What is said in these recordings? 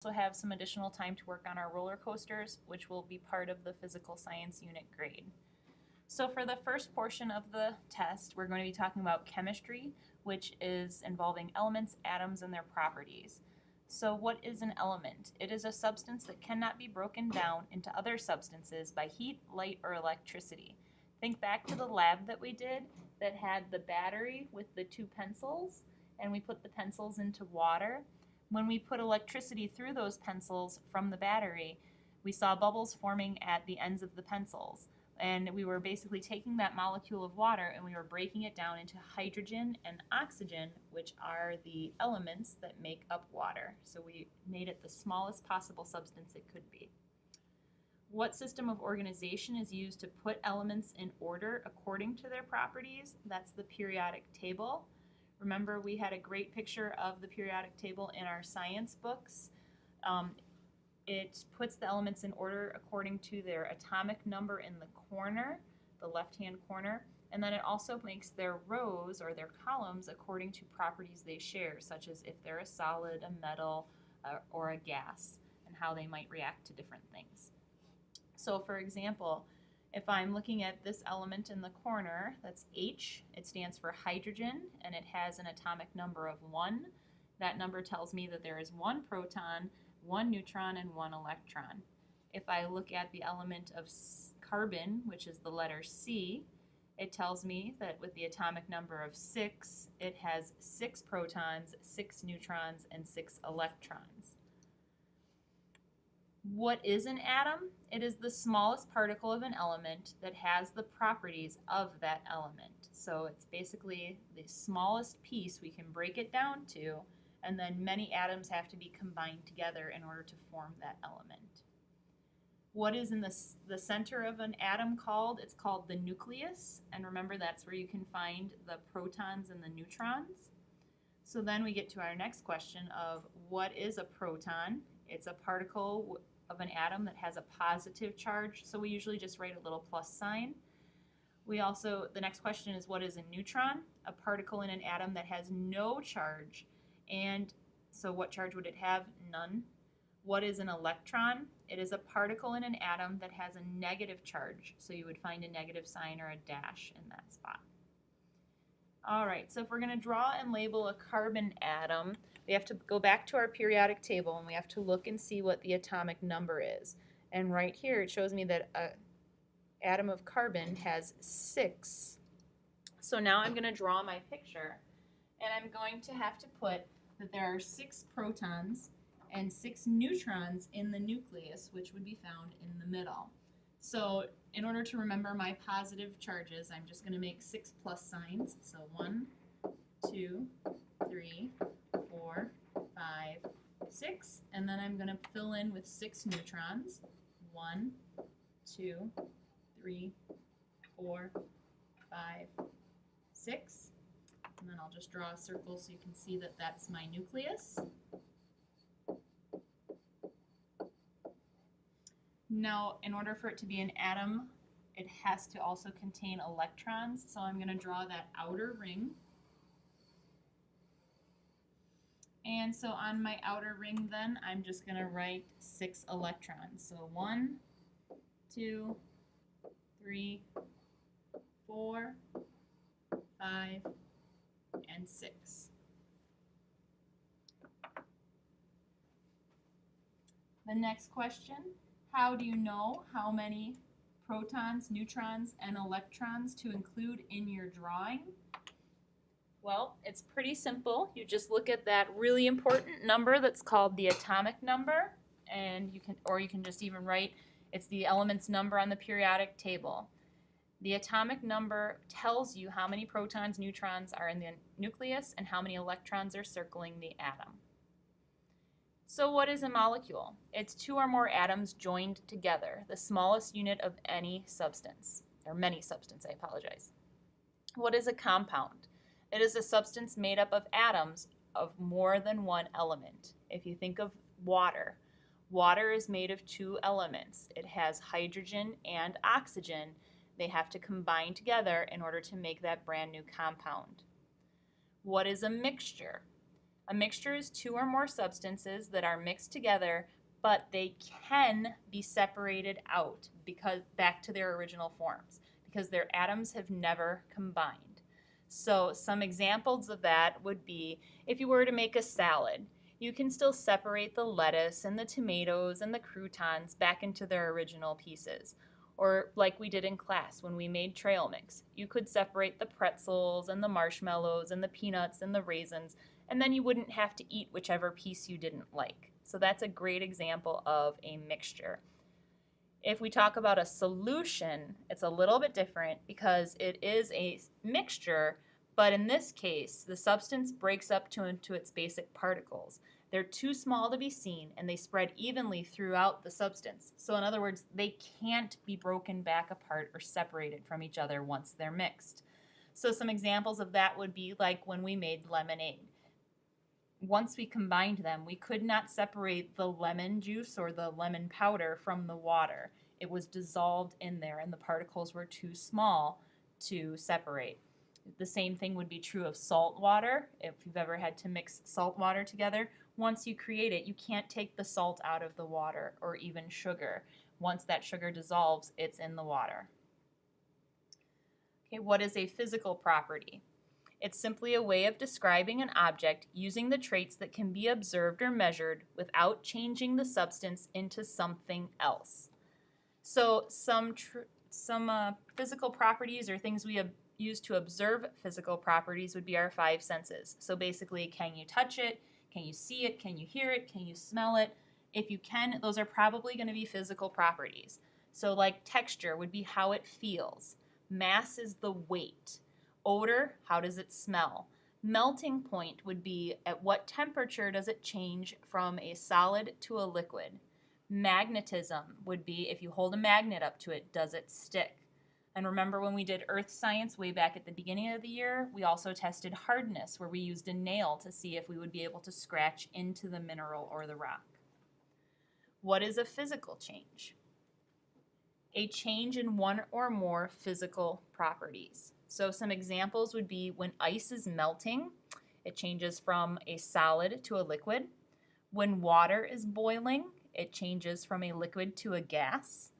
Also have some additional time to work on our roller coasters, which will be part of the physical science unit grade. So for the first portion of the test, we're going to be talking about chemistry, which is involving elements, atoms, and their properties. So what is an element? It is a substance that cannot be broken down into other substances by heat, light, or electricity. Think back to the lab that we did that had the battery with the two pencils, and we put the pencils into water. When we put electricity through those pencils from the battery, we saw bubbles forming at the ends of the pencils. And we were basically taking that molecule of water and we were breaking it down into hydrogen and oxygen, which are the elements that make up water. So we made it the smallest possible substance it could be. What system of organization is used to put elements in order according to their properties? That's the periodic table. Remember, we had a great picture of the periodic table in our science books. It puts the elements in order according to their atomic number in the corner, the left-hand corner, and then it also makes their rows or their columns according to properties they share, such as if they're a solid, a metal, or a gas, and how they might react to different things. So for example, if I'm looking at this element in the corner, that's H, it stands for hydrogen, and it has an atomic number of 1. That number tells me that there is 1 proton, 1 neutron, and 1 electron. If I look at the element of carbon, which is the letter C, it tells me that with the atomic number of 6, it has 6 protons, 6 neutrons, and 6 electrons. What is an atom? It is the smallest particle of an element that has the properties of that element. So it's basically the smallest piece we can break it down to, and then many atoms have to be combined together in order to form that element. What is in the center of an atom called? It's called the nucleus, and remember that's where you can find the protons and the neutrons. So then we get to our next question of what is a proton? It's a particle of an atom that has a positive charge, so we usually just write a little plus sign. The next question is what is a neutron? A particle in an atom that has no charge. And so what charge would it have? None. What is an electron? It is a particle in an atom that has a negative charge. So you would find a negative sign or a dash in that spot. All right, so if we're going to draw and label a carbon atom, we have to go back to our periodic table and we have to look and see what the atomic number is. And right here it shows me that an atom of carbon has 6. So now I'm going to draw my picture, and I'm going to have to put that there are 6 protons and 6 neutrons in the nucleus, which would be found in the middle. So in order to remember my positive charges, I'm just going to make 6 plus signs. So 1, 2, 3, 4, 5, 6. And then I'm going to fill in with 6 neutrons. 1, 2, 3, 4, 5, 6. And then I'll just draw a circle so you can see that that's my nucleus. Now, in order for it to be an atom, it has to also contain electrons. So I'm going to draw that outer ring. And so on my outer ring then, I'm just going to write 6 electrons. So 1, 2, 3, 4, 5, and 6. The next question, how do you know how many protons, neutrons, and electrons to include in your drawing? Well, it's pretty simple. You just look at that really important number that's called the atomic number, and you can just even write it's the element's number on the periodic table. The atomic number tells you how many protons, neutrons are in the nucleus and how many electrons are circling the atom. So what is a molecule? It's 2 or more atoms joined together, the smallest unit of any substance, or many substance, I apologize. What is a compound? It is a substance made up of atoms of more than one element. If you think of water, water is made of 2 elements. It has hydrogen and oxygen. They have to combine together in order to make that brand new compound. What is a mixture? A mixture is two or more substances that are mixed together, but they can be separated out because back to their original forms because their atoms have never combined. So some examples of that would be if you were to make a salad, you can still separate the lettuce and the tomatoes and the croutons back into their original pieces. Or like we did in class when we made trail mix, you could separate the pretzels and the marshmallows and the peanuts and the raisins, and then you wouldn't have to eat whichever piece you didn't like. So that's a great example of a mixture. If we talk about a solution, it's a little bit different because it is a mixture, but in this case, the substance breaks up into its basic particles. They're too small to be seen, and they spread evenly throughout the substance. So in other words, they can't be broken back apart or separated from each other once they're mixed. So some examples of that would be like when we made lemonade. Once we combined them, we could not separate the lemon juice or the lemon powder from the water. It was dissolved in there, and the particles were too small to separate. The same thing would be true of salt water. If you've ever had to mix salt water together, once you create it, you can't take the salt out of the water or even sugar. Once that sugar dissolves, it's in the water. Okay, what is a physical property? It's simply a way of describing an object using the traits that can be observed or measured without changing the substance into something else. So some physical properties or things we use to observe physical properties would be our five senses. So basically, can you touch it? Can you see it? Can you hear it? Can you smell it? If you can, those are probably going to be physical properties. So like texture would be how it feels. Mass is the weight. Odor, how does it smell? Melting point would be at what temperature does it change from a solid to a liquid? Magnetism would be if you hold a magnet up to it, does it stick? And remember when we did earth science way back at the beginning of the year, we also tested hardness where we used a nail to see if we would be able to scratch into the mineral or the rock. What is a physical change? A change in one or more physical properties. So some examples would be when ice is melting, it changes from a solid to a liquid. When water is boiling, it changes from a liquid to a gas.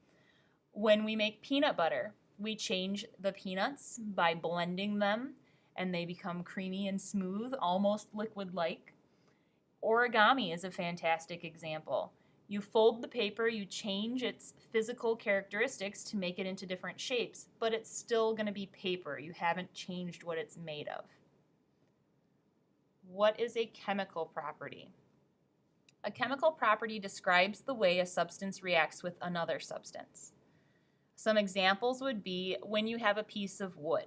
When we make peanut butter, we change the peanuts by blending them and they become creamy and smooth, almost liquid-like. Origami is a fantastic example. You fold the paper, you change its physical characteristics to make it into different shapes, but it's still going to be paper. You haven't changed what it's made of. What is a chemical property? A chemical property describes the way a substance reacts with another substance. Some examples would be when you have a piece of wood.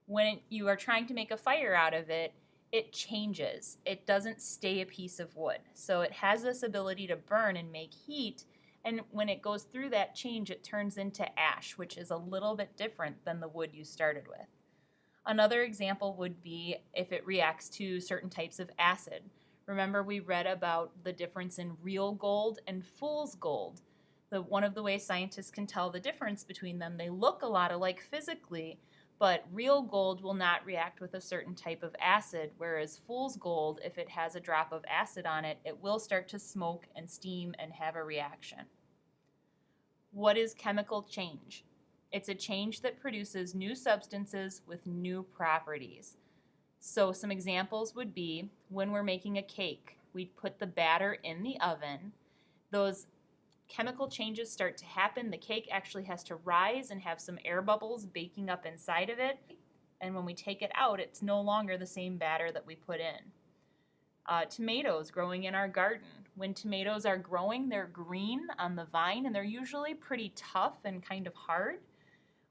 When you are trying to make a fire out of it, it changes. It doesn't stay a piece of wood. So it has this ability to burn and make heat, and when it goes through that change, it turns into ash, which is a little bit different than the wood you started with. Another example would be if it reacts to certain types of acid. Remember we read about the difference in real gold and fool's gold. One of the ways scientists can tell the difference between them, they look a lot alike physically, but real gold will not react with a certain type of acid, whereas fool's gold, if it has a drop of acid on it, it will start to smoke and steam and have a reaction. What is chemical change? It's a change that produces new substances with new properties. So some examples would be when we're making a cake, we'd put the batter in the oven. Those chemical changes start to happen. The cake actually has to rise and have some air bubbles baking up inside of it. And when we take it out, it's no longer the same batter that we put in. Tomatoes growing in our garden. When tomatoes are growing, they're green on the vine and they're usually pretty tough and kind of hard.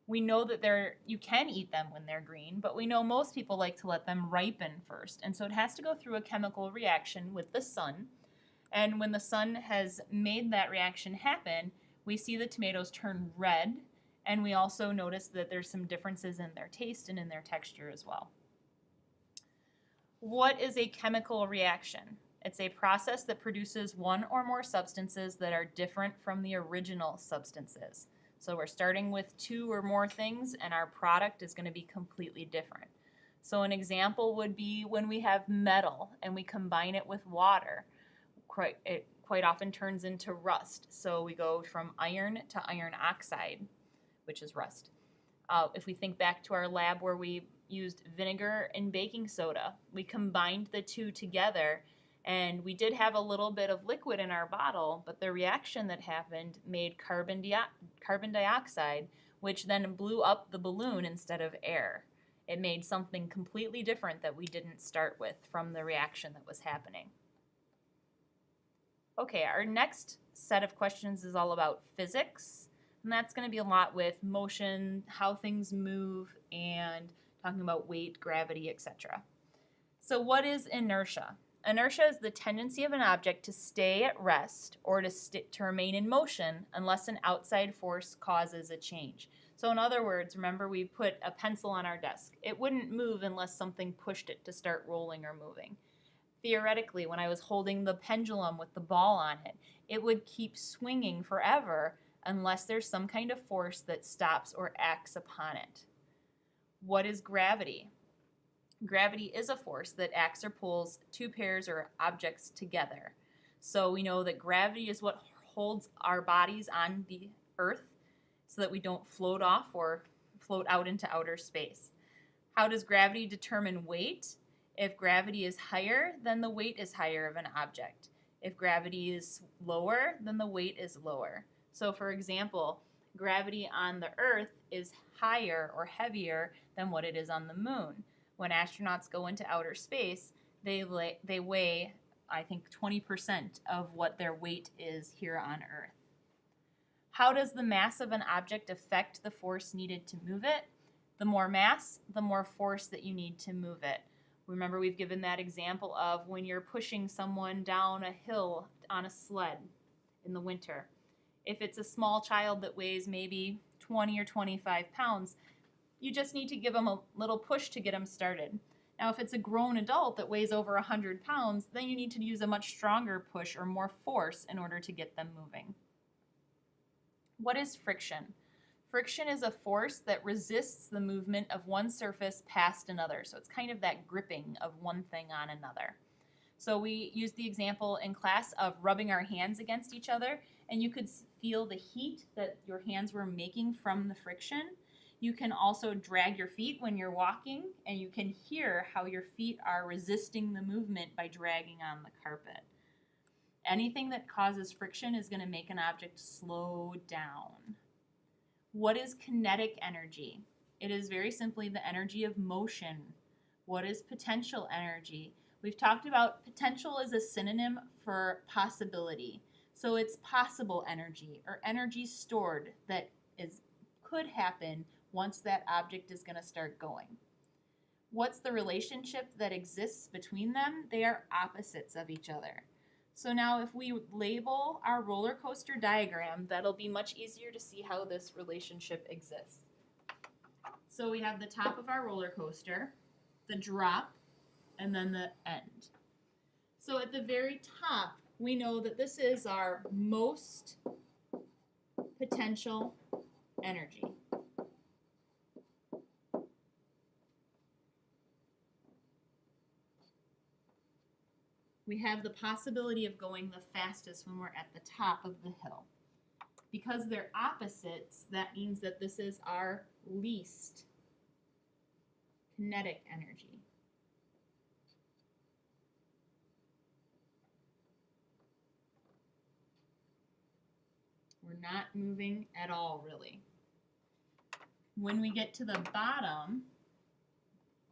We know that you can eat them when they're green, but we know most people like to let them ripen first. And so it has to go through a chemical reaction with the sun. And when the sun has made that reaction happen, we see the tomatoes turn red, and we also notice that there's some differences in their taste and in their texture as well. What is a chemical reaction? It's a process that produces one or more substances that are different from the original substances. So we're starting with two or more things, and our product is going to be completely different. So an example would be when we have metal and we combine it with water. It quite often turns into rust. So we go from iron to iron oxide, which is rust. If we think back to our lab where we used vinegar and baking soda, we combined the two together, and we did have a little bit of liquid in our bottle, but the reaction that happened made carbon dioxide, which then blew up the balloon instead of air. It made something completely different that we didn't start with from the reaction that was happening. Okay, our next set of questions is all about physics, and that's going to be a lot with motion, how things move, and talking about weight, gravity, etc. So what is inertia? Inertia is the tendency of an object to stay at rest or to remain in motion unless an outside force causes a change. So in other words, remember we put a pencil on our desk. It wouldn't move unless something pushed it to start rolling or moving. Theoretically, when I was holding the pendulum with the ball on it, it would keep swinging forever unless there's some kind of force that stops or acts upon it. What is gravity? Gravity is a force that acts or pulls two pairs or objects together. So we know that gravity is what holds our bodies on the earth so that we don't float off or float out into outer space. How does gravity determine weight? If gravity is higher, then the weight is higher of an object. If gravity is lower, then the weight is lower. So for example, gravity on the Earth is higher or heavier than what it is on the moon. When astronauts go into outer space, they weigh, I think, 20% of what their weight is here on Earth. How does the mass of an object affect the force needed to move it? The more mass, the more force that you need to move it. Remember, we've given that example of when you're pushing someone down a hill on a sled in the winter. If it's a small child that weighs maybe 20 or 25 pounds, you just need to give them a little push to get them started. Now, if it's a grown adult that weighs over 100 pounds, then you need to use a much stronger push or more force in order to get them moving. What is friction? Friction is a force that resists the movement of one surface past another. So it's kind of that gripping of one thing on another. So we used the example in class of rubbing our hands against each other, and you could feel the heat that your hands were making from the friction. You can also drag your feet when you're walking, and you can hear how your feet are resisting the movement by dragging on the carpet. Anything that causes friction is going to make an object slow down. What is kinetic energy? It is very simply the energy of motion. What is potential energy? We've talked about potential as a synonym for possibility. So it's possible energy or energy stored that could happen once that object is going to start going. What's the relationship that exists between them? They are opposites of each other. So now if we label our roller coaster diagram, that'll be much easier to see how this relationship exists. So we have the top of our roller coaster, the drop, and then the end. So at the very top, we know that this is our most potential energy. We have the possibility of going the fastest when we're at the top of the hill. Because they're opposites, that means that this is our least kinetic energy. We're not moving at all, really. When we get to the bottom,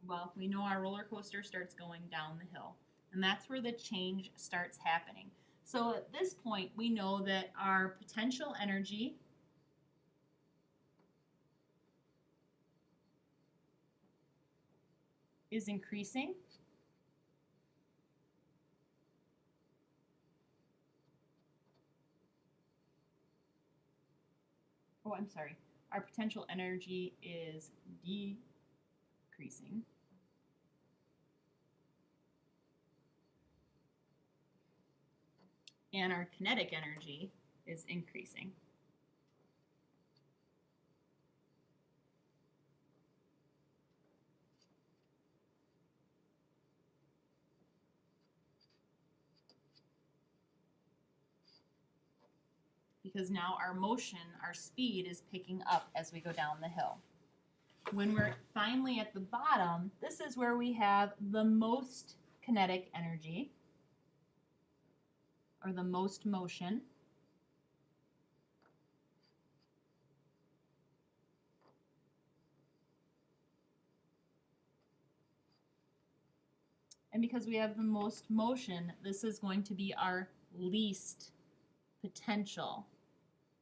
well, we know our roller coaster starts going down the hill. And that's where the change starts happening. So at this point, we know that our potential energy is increasing. Oh, I'm sorry. Our potential energy is decreasing. And our kinetic energy is increasing. because now our motion, our speed is picking up as we go down the hill. When we're finally at the bottom, this is where we have the most kinetic energy, or the most motion. And because we have the most motion, this is going to be our least potential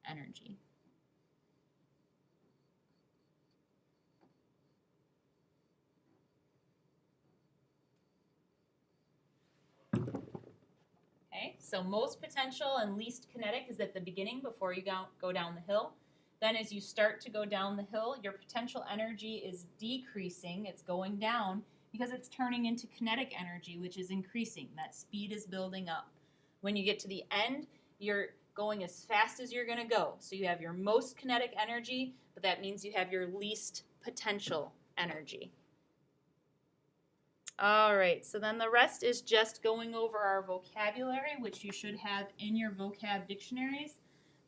energy. Okay, so most potential and least kinetic is at the beginning before you go down the hill. Then as you start to go down the hill, your potential energy is decreasing, it's going down, because it's turning into kinetic energy, which is increasing. That speed is building up. When you get to the end, you're going as fast as you're going to go. So you have your most kinetic energy, but that means you have your least potential energy. All right, so then the rest is just going over our vocabulary, which you should have in your vocab dictionaries,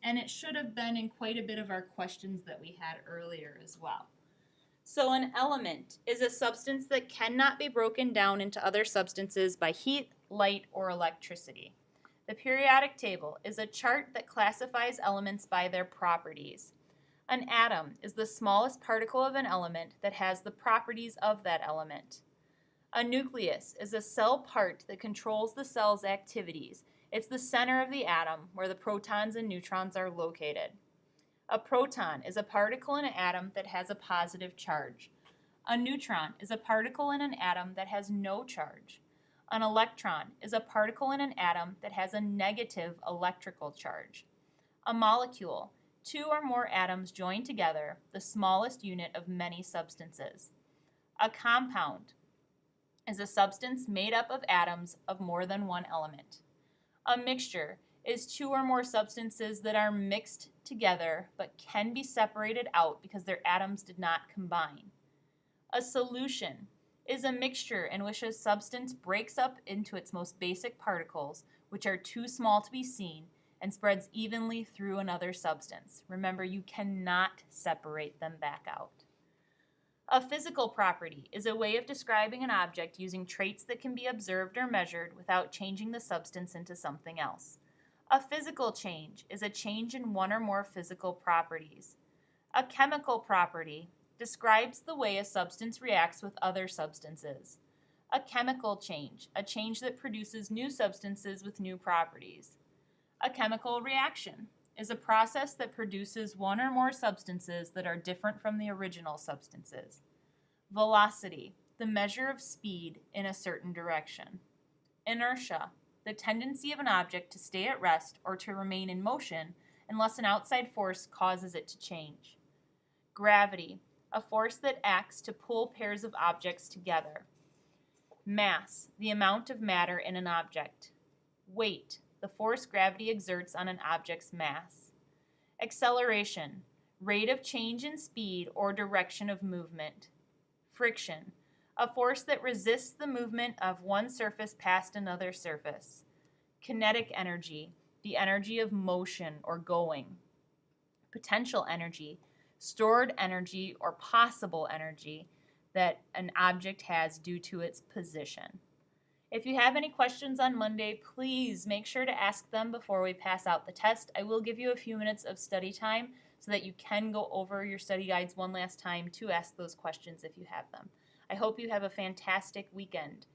and it should have been in quite a bit of our questions that we had earlier as well. So an element is a substance that cannot be broken down into other substances by heat, light, or electricity. The periodic table is a chart that classifies elements by their properties. An atom is the smallest particle of an element that has the properties of that element. A nucleus is a cell part that controls the cell's activities. It's the center of the atom where the protons and neutrons are located. A proton is a particle in an atom that has a positive charge. A neutron is a particle in an atom that has no charge. An electron is a particle in an atom that has a negative electrical charge. A molecule, two or more atoms joined together, the smallest unit of many substances. A compound is a substance made up of atoms of more than one element. A mixture is two or more substances that are mixed together but can be separated out because their atoms did not combine. A solution is a mixture in which a substance breaks up into its most basic particles, which are too small to be seen, and spreads evenly through another substance. Remember, you cannot separate them back out. A physical property is a way of describing an object using traits that can be observed or measured without changing the substance into something else. A physical change is a change in one or more physical properties. A chemical property describes the way a substance reacts with other substances. A chemical change, a change that produces new substances with new properties. A chemical reaction is a process that produces one or more substances that are different from the original substances. Velocity, the measure of speed in a certain direction. Inertia, the tendency of an object to stay at rest or to remain in motion unless an outside force causes it to change. Gravity, a force that acts to pull pairs of objects together. Mass, the amount of matter in an object. Weight, the force gravity exerts on an object's mass. Acceleration, rate of change in speed or direction of movement. Friction, a force that resists the movement of one surface past another surface. Kinetic energy, the energy of motion or going. Potential energy, stored energy or possible energy that an object has due to its position. If you have any questions on Monday, please make sure to ask them before we pass out the test. I will give you a few minutes of study time so that you can go over your study guides one last time to ask those questions if you have them. I hope you have a fantastic weekend.